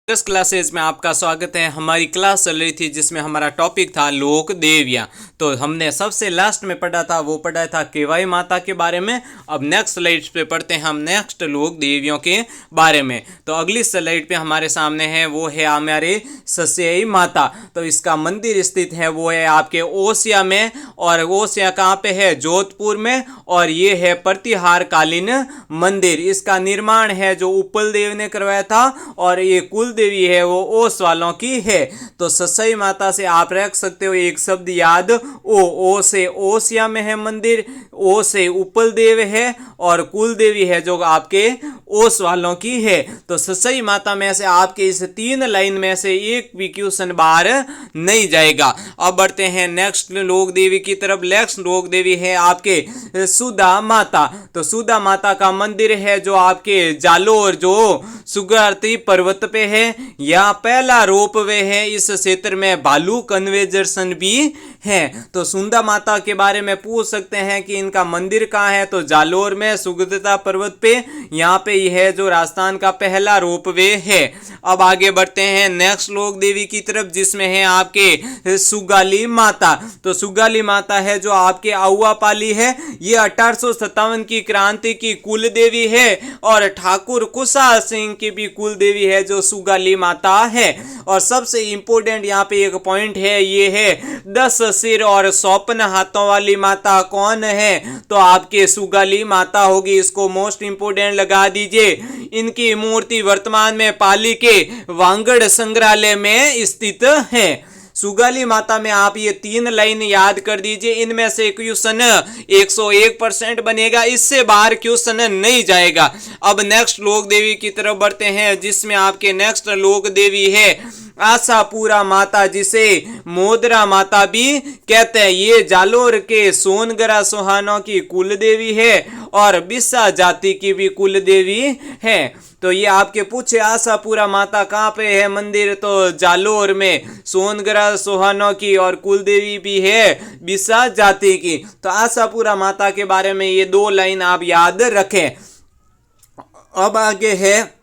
इस क्लासेज में आपका स्वागत है। हमारी क्लास चल रही थी जिसमें हमारा टॉपिक था लोक देवियाँ। तो हमने सबसे लास्ट में पढ़ा था केवाई माता के बारे में। अब नेक्स्ट स्लाइड पे पढ़ते हैं हम नेक्स्ट लोक देवियों के बारे में। तो अगली स्लाइड पे हमारे सामने है वो है हमारे सस्यई माता। तो इसका मंदिर स्थित है वो है आपके ओसिया में, और ओसिया कहाँ पे है? जोधपुर में। और ये है प्रतिहार कालीन मंदिर। इसका निर्माण है जो उपल देव ने करवाया था, और ये कुल देवी है वो ओस वालों की है। तो ससई माता से आप रख सकते हो एक शब्द याद, ओ से ओसिया में है मंदिर, ओ से उपल देव है, और कुल देवी है जो आपके ओस वालों की है। तो ससई माता में से आपके इस तीन लाइन में से एक भी क्वेश्चन बाहर नहीं जाएगा। अब बढ़ते हैं नेक्स्ट लोक देवी की तरफ। नेक्स्ट लोक देवी है आपके सुधा माता। तो सुधा माता का मंदिर है जो आपके जालोर जो सुगारती पर्वत पे है। यहाँ पहला रोपवे है। इस क्षेत्र में भालू कन्वेजर्सन भी है। तो सुधा माता के बारे में पूछ सकते हैं कि इनका मंदिर कहाँ है? तो जालोर में सुगदता पर्वत पे। यहाँ पे यह जो राजस्थान का पहला रोपवे है। अब आगे बढ़ते हैं नेक्स्ट लोक देवी की तरफ जिसमें है आपके सुगाली माता। तो सुगाली माता है जो आपके आउआ पाली है। ये 1857 की क्रांति की कुल देवी है, और ठाकुर कुशा सिंह की भी कुल देवी है जो सुगाली माता है। और सबसे इंपोर्टेंट यहाँ पे एक पॉइंट है, ये है 10 सिर और 54 हाथों वाली माता कौन है? तो आपके सुगाली माता होगी। इसको मोस्ट इंपोर्टेंट लगा दीजिए। इनकी मूर्ति वर्तमान में पाली के वांगड़ संग्रहालय में स्थित है। सुगाली माता में आप ये तीन लाइन याद कर दीजिए। इनमें से क्वेश्चन 101% बनेगा, इससे बाहर क्वेश्चन नहीं जाएगा। अब नेक्स्ट लोक देवी की तरफ बढ़ते हैं जिसमें आपके नेक्स्ट लोक देवी है आशापुरा माता, जिसे मोदरा माता भी कहते हैं। ये जालोर के सोनगरा सोहानों की कुल देवी है, और बिस्सा जाति की भी कुल देवी है। तो ये आपके पूछे आशापुरा माता कहाँ पे है मंदिर? तो जालोर में, सोनगरा सोहानों की, और कुल देवी भी है बिस्सा जाति की। तो आशापुरा माता के बारे में ये दो लाइन आप याद रखें। अब आगे है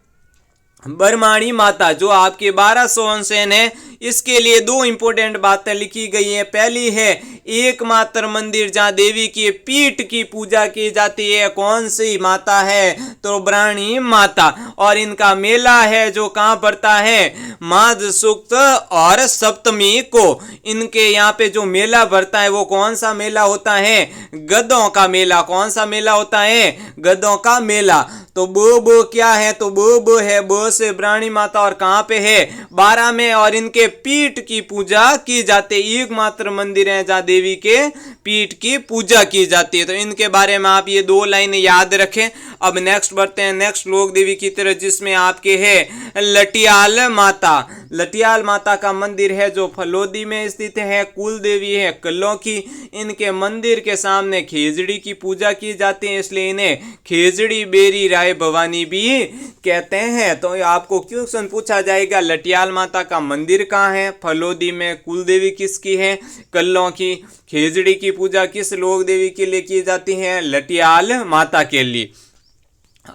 बरमाणी माता जो आपके 1200 सेन है। इसके लिए दो इंपोर्टेंट बातें लिखी गई हैं। पहली है एकमात्र मंदिर जहां देवी की पीठ की पूजा की जाती है। कौन सी माता है? तो बरमाणी माता। और इनका मेला है जो कहां पड़ता है? माघ शुक्ल और सप्तमी को इनके यहाँ पे जो मेला भरता है वो कौन सा मेला होता है? गधों का मेला। कौन सा मेला होता है? गधों का मेला। तो बो क्या है? तो बो है, बो से बरमाणी माता, और कहाँ पे है? 12 में। और इनके पीठ की पूजा की जाती है। एकमात्र मंदिर है जहाँ देवी के पीठ की पूजा की जाती है। तो इनके बारे में आप ये दो लाइन याद रखें। अब नेक्स्ट बढ़ते हैं नेक्स्ट लोक देवी की तरफ जिसमें आपके है लटियाल माता। लटियाल माता का मंदिर है जो फलोदी में स्थित है। कुल देवी है कल्लों की। इनके मंदिर के सामने खेजड़ी की पूजा की जाती है, इसलिए इन्हें खेजड़ी बेरी राय भवानी भी कहते हैं। तो आपको क्वेश्चन पूछा जाएगा लटियाल माता का मंदिर कहाँ है? फलोदी में। कुल देवी किसकी है? कल्लों की। खेजड़ी की पूजा किस लोक देवी के लिए की जाती है? लटियाल माता के लिए।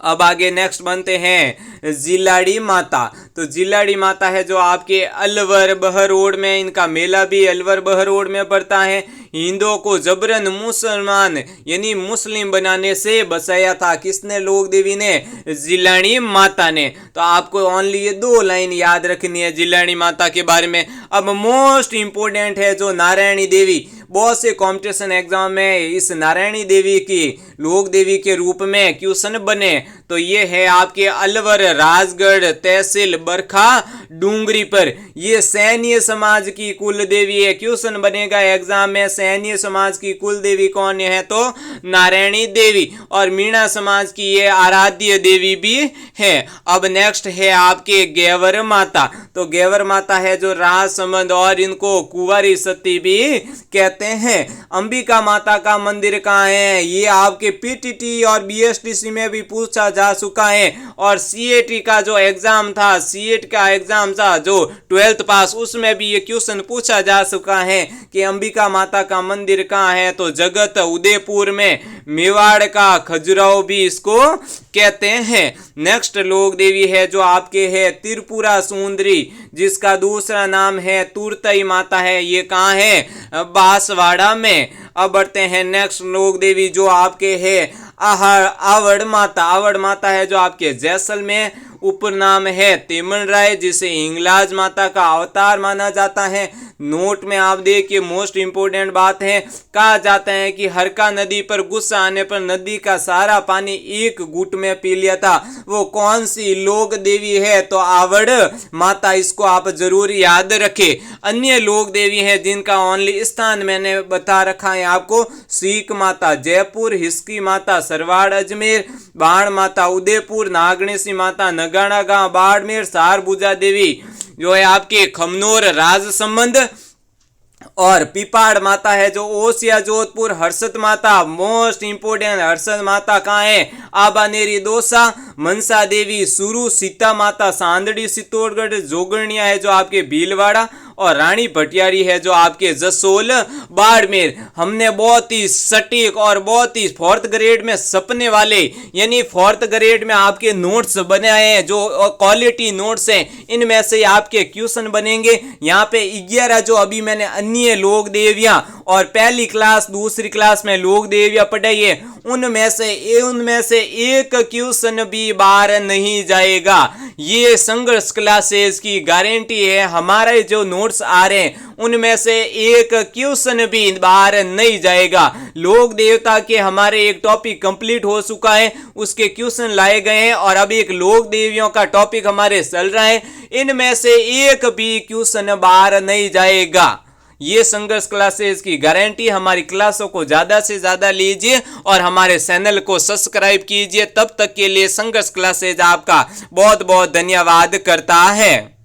अब आगे नेक्स्ट बनते हैं जिलाड़ी माता। तो जिलाड़ी माता है जो आपके अलवर बहरोड में, इनका मेला भी अलवर बहरोड में पड़ता है। हिंदुओं को जबरन मुसलमान यानी मुस्लिम बनाने से बचाया था। किसने? लोक देवी ने, जिलाड़ी माता ने। तो आपको ओनली ये दो लाइन याद रखनी है जिलाड़ी माता के बारे में। अब मोस्ट इंपोर्टेंट है जो नारायणी देवी। बहुत से कंपटीशन एग्जाम में इस नारायणी देवी की लोक देवी के रूप में क्वेश्चन बने। तो ये है आपके अलवर राजगढ़ तहसील बरखा डूंगरी पर। ये सैन्य समाज की कुल देवी है। क्वेश्चन बनेगा एग्जाम में सैन्य समाज की कुल देवी कौन है? तो नारायणी देवी। और मीणा समाज की ये आराध्य देवी भी है। अब नेक्स्ट है आपके गेवर माता। तो गेवर माता है जो राजसमंद, और इनको कुंवारी सती भी कहते हैं। अंबिका माता का मंदिर कहाँ है? ये आपके पीटीटी और बीएसटीसी में भी पूछा जा चुका है। और सीएटी का जो एग्जाम था, सीएट का एग्जाम था जो 12th पास, उसमें भी ये क्वेश्चन पूछा जा चुका है कि अंबिका माता का मंदिर कहाँ है? तो जगत उदयपुर में। मेवाड़ का खजुराहो भी इसको कहते हैं। नेक्स्ट लोक देवी है जो आपके है त्रिपुरा सुंदरी, जिसका दूसरा नाम है तुरतई माता है। ये कहाँ है? बांसवाड़ा में। अब बढ़ते हैं नेक्स्ट लोक देवी जो आपके है आवड़ माता। आवड़ माता है जो आपके जैसलमेर। उपनाम है तिमन राय, जिसे हिंगलाज माता का अवतार माना जाता है। नोट में आप देखिए मोस्ट इंपोर्टेंट बात है, कहा जाता है कि हरका नदी पर गुस्सा आने पर नदी का सारा पानी एक घूंट में पी लिया था। वो कौन सी लोक देवी है? तो आवड़ माता। इसको आप जरूर याद रखें। अन्य लोक देवी है जिनका ओनली स्थान मैंने बता रखा है आपको। सीख माता जयपुर, हिस्की माता सरवाड़ अजमेर, बाण माता उदयपुर, नागणेशी माता नगाड़ा गांव बाड़मेर, सारभुजा देवी जो है आपके खमनोर राजसमंद, और पिपाड़ माता है जो ओसिया जोधपुर, हर्षद माता मोस्ट इंपोर्टेंट हर्षद माता कहाँ है? आबानेरी दोसा, मनसा देवी सुरु, सीता माता सांदड़ी चित्तौड़गढ़, जोगणिया है जो आपके भीलवाड़ा, और रानी भटियारी है जो आपके जसोल बाड़मेर। हमने बहुत ही सटीक और बहुत ही फोर्थ ग्रेड में सपने वाले यानी फोर्थ ग्रेड में आपके नोट्स बनाए हैं जो क्वालिटी नोट्स हैं। इनमें से आपके क्वेश्चन बनेंगे। यहाँ पे 11 जो अभी मैंने अन्य लोक देवियां और पहली क्लास दूसरी क्लास में लोक देवियां पढ़ाई है, उनमें से एक क्वेश्चन भी बाहर नहीं जाएगा। ये संघर्ष क्लासेस की गारंटी है। हमारे जो नोट्स आ रहे हैं उनमें से एक क्वेश्चन भी बाहर नहीं जाएगा। लोक देवता के हमारे एक टॉपिक कंप्लीट हो चुका है, उसके क्वेश्चन लाए गए हैं, और अब एक लोक देवियों का टॉपिक हमारे चल रहा है। इनमें से एक भी क्वेश्चन बाहर नहीं जाएगा। ये संघर्ष क्लासेस की गारंटी। हमारी क्लासों को ज्यादा से ज्यादा लीजिए और हमारे चैनल को सब्सक्राइब कीजिए। तब तक के लिए संघर्ष क्लासेस आपका बहुत बहुत धन्यवाद करता है।